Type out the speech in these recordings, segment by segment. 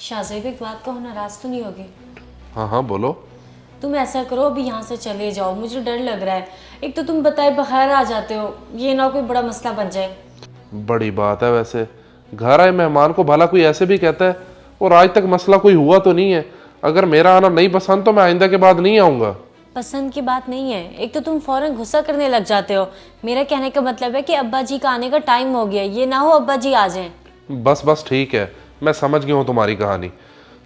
शाहजेब एक बात कहो, नाराज तो नहीं होगी? हाँ हाँ बोलो। तुम ऐसा करो, अभी यहाँ से चले जाओ, मुझे डर लग रहा है। एक तो तुम बताए बाहर आ जाते हो, ये ना कोई बड़ा मसला बन जाए। बड़ी बात है वैसे, घर आए मेहमान को भला कोई ऐसे भी कहता है? और आज तक मसला कोई हुआ तो नहीं है। अगर मेरा आना नहीं पसंद तो मैं आइंदा के बाद नहीं आऊँगा। पसंद की बात नहीं है, एक तो तुम फौरन गुस्सा करने लग जाते हो। मेरा कहने का मतलब है कि अब्बा जी का आने का टाइम हो गया, ये ना हो अब्बा जी आ जाएं। बस बस ठीक है, मैं समझ गया हूँ तुम्हारी कहानी।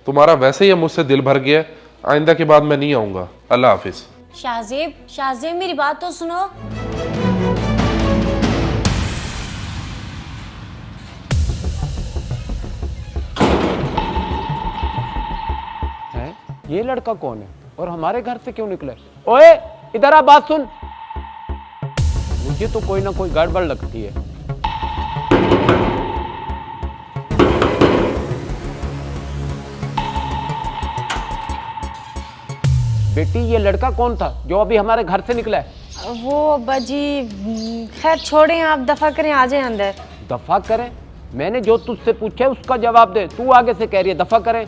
तुम्हारा वैसे ही मुझसे दिल भर गया है, आइंदा के बाद मैं नहीं आऊँगा। अल्लाह हाफिज़। शाहजेब, शाहजेब मेरी बात तो सुनो। है ये लड़का कौन है और हमारे घर से क्यों निकले? ओए इधर आ, बात सुन। मुझे तो कोई ना कोई गड़बड़ लगती है। बेटी ये लड़का कौन था जो अभी हमारे घर से निकला है? वो अब्बा जी, खैर छोड़ें, आप दफा करें, आ जाएं अंदर। दफा करें? मैंने जो तुझसे पूछा है उसका जवाब दे। तू आगे से कह रही है दफा करें।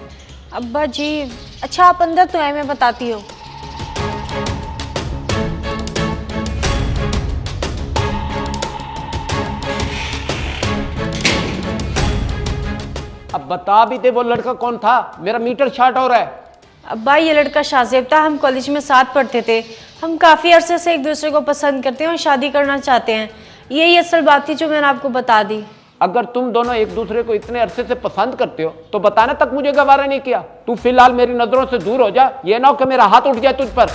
अब्बा जी, अच्छा आप अंदर तो आए, मैं बताती हूँ। अब बता भी दे वो लड़का कौन था, मेरा मीटर शॉर्ट हो रहा है। अब्बा ये लड़का शाहजेब था, हम कॉलेज में साथ पढ़ते थे। हम काफ़ी अरसे से एक दूसरे को पसंद करते हैं और शादी करना चाहते हैं। यही असल बात थी जो मैंने आपको बता दी। अगर तुम दोनों एक दूसरे को इतने अरसे से पसंद करते हो तो बताने तक मुझे गवारा नहीं किया। तू फिलहाल मेरी नजरों से दूर हो जा, ये ना हो कि मेरा हाथ उठ जाए तुझ पर।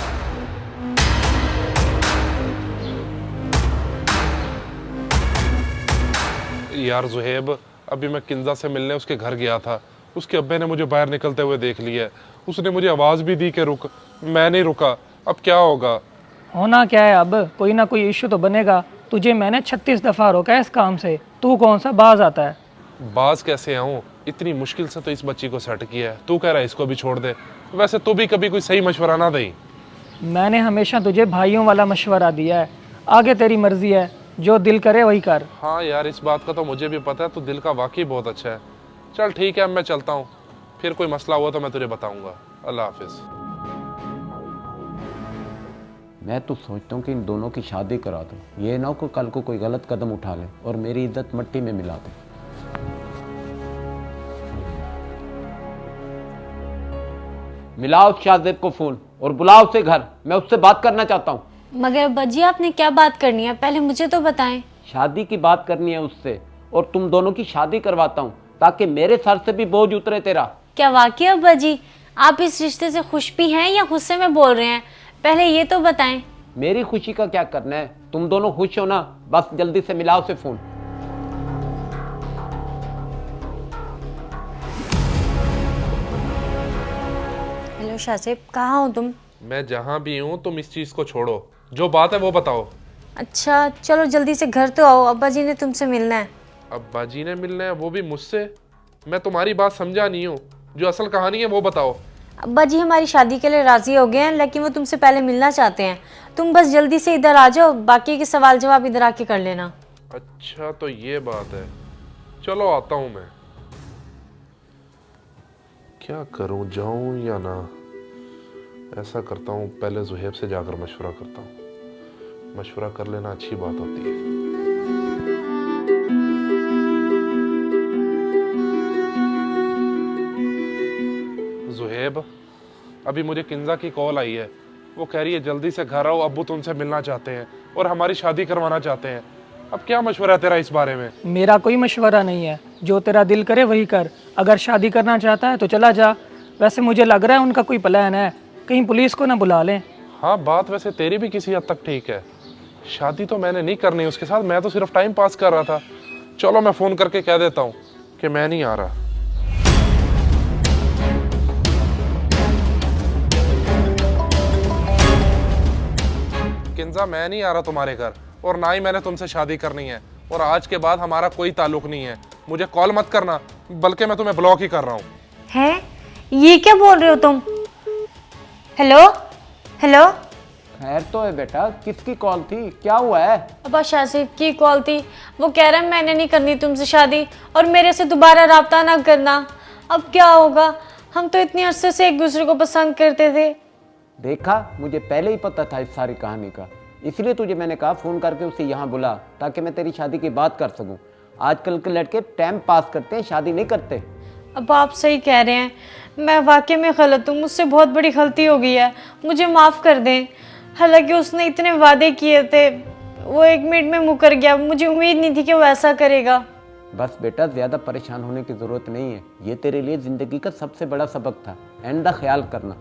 यार जुहेब, अभी मैं किंजा से मिलने उसके घर गया था। उसके अब्बे ने मुझे बाहर निकलते हुए देख लिया है। उसने मुझे आवाज़ भी दी कि रुक, मैं नहीं रुका। अब क्या होगा? होना क्या है, अब कोई ना कोई इश्यू तो बनेगा। तुझे मैंने 36 दफ़ा रोका है इस काम से, तू कौन सा बाज आता है? बाज कैसे आऊँ? इतनी मुश्किल से तो इस बच्ची को सेट किया है, तू कह रहा है इसको भी छोड़ दे। वैसे तू भी कभी कोई सही मशवरा ना दे। मैंने हमेशा तुझे भाइयों वाला मशवरा दिया है, आगे तेरी मर्जी है, जो दिल करे वही कर। हाँ यार, इस बात का तो मुझे भी पता है, तू दिल का वाकई बहुत अच्छा है। चल ठीक है, अब मैं चलता हूँ, फिर कोई मसला हुआ तो मैं तुझे बताऊंगा। अल्लाह हाफिज़। मैं तो सोचता हूँ कि इन दोनों की शादी करा दूँ, ये ना हो कि कल को कोई गलत कदम उठा ले और मेरी इज्जत मिट्टी में मिला दे। मिलाओ उस शाहजेब को फोन और बुलाओ उसे घर, मैं उससे बात करना चाहता हूँ। मगर अब्बा जी, आपने क्या बात करनी है, पहले मुझे तो बताएं। शादी की बात करनी है उससे, और तुम दोनों की शादी करवाता हूँ ताकि मेरे सर से भी बोझ उतरे तेरा। क्या वाकई अब्बा जी आप इस रिश्ते से खुश भी हैं या गुस्से में बोल रहे हैं? पहले ये तो बताएं। मेरी खुशी का क्या करना है, तुम दोनों खुश हो ना, बस जल्दी से मिलाओ उसे फोन। हेलो शाहजेब, कहाँ हो तुम? मैं जहाँ भी हूँ, तुम इस चीज़ को छोड़ो, जो बात है वो बताओ। अच्छा चलो जल्दी से घर तो आओ, अब्बा जी ने तुमसे मिलना है। अब्बा जी ने मिलना है, वो भी मुझसे? मैं तुम्हारी बात समझा नहीं हूँ, जो असल कहानी है वो बताओ। अब्बा जी हमारी शादी के लिए राजी हो गए हैं, लेकिन वो तुमसे पहले मिलना चाहते हैं। तुम बस जल्दी से इधर आ जाओ, बाकी के सवाल जवाब इधर आके कर लेना। अच्छा तो ये बात है, चलो आता हूँ मैं। क्या करूँ, जाऊँ या ना? ऐसा करता हूँ, पहले जुहेब से जाकर मशवरा करता हूँ। मशवरा कर लेना अच्छी बात होती है। जुहेब, अभी मुझे किंजा की कॉल आई है। वो कह रही है जल्दी से घर आओ, अब्बू तुमसे मिलना चाहते हैं और हमारी शादी करवाना चाहते हैं। अब क्या मशवरा है तेरा इस बारे में? मेरा कोई मशवरा नहीं है, जो तेरा दिल करे वही कर। अगर शादी करना चाहता है तो चला जा। वैसे मुझे लग रहा है उनका कोई प्लान है, कहीं पुलिस को ना बुला लें। हाँ, बात वैसे तेरी भी किसी हद तक ठीक है। शादी तो मैंने नहीं करनी उसके साथ, मैं तो सिर्फ टाइम पास कर रहा था। चलो मैं फ़ोन करके कह देता हूँ कि मैं नहीं आ रहा। किंजा, मैं नहीं आ रहा तुम्हारे घर, और ना ही मैंने तुमसे शादी करनी है, और आज के बाद हमारा कोई ताल्लुक नहीं है। मुझे कॉल मत करना, बल्कि मैं तुम्हें ब्लॉक ही कर रहा हूँ। हैं? ये क्या बोल रहे हो तुम? Hello hello. खैर तो है बेटा, किसकी कॉल थी, क्या हुआ है? अब्बा शाहजेब की कॉल थी, वो कह रहे हैं मैंने नहीं करनी तुमसे शादी और मेरे से दोबारा राब्ता ना करना। अब क्या होगा? हम तो इतने अरसे से एक दूसरे को पसंद करते थे। देखा, मुझे पहले ही पता था इस सारी कहानी का, इसलिए तुझे मैंने कहा फ़ोन करके उसे यहाँ बुला, ताकि मैं तेरी शादी की बात कर सकूँ। आजकल के लड़के टाइम पास करते हैं, शादी नहीं करते। अब आप सही कह रहे हैं, मैं वाकई में गलत हूँ, मुझसे बहुत बड़ी गलती हो गई है, मुझे माफ़ कर दें। हालांकि उसने इतने वादे किए थे, वो 1 मिनट में मुकर गया, मुझे उम्मीद नहीं थी कि वो ऐसा करेगा। बस बेटा, ज़्यादा परेशान होने की ज़रूरत नहीं है, ये तेरे लिए ज़िंदगी का सबसे बड़ा सबक था। आइंदा ख्याल करना।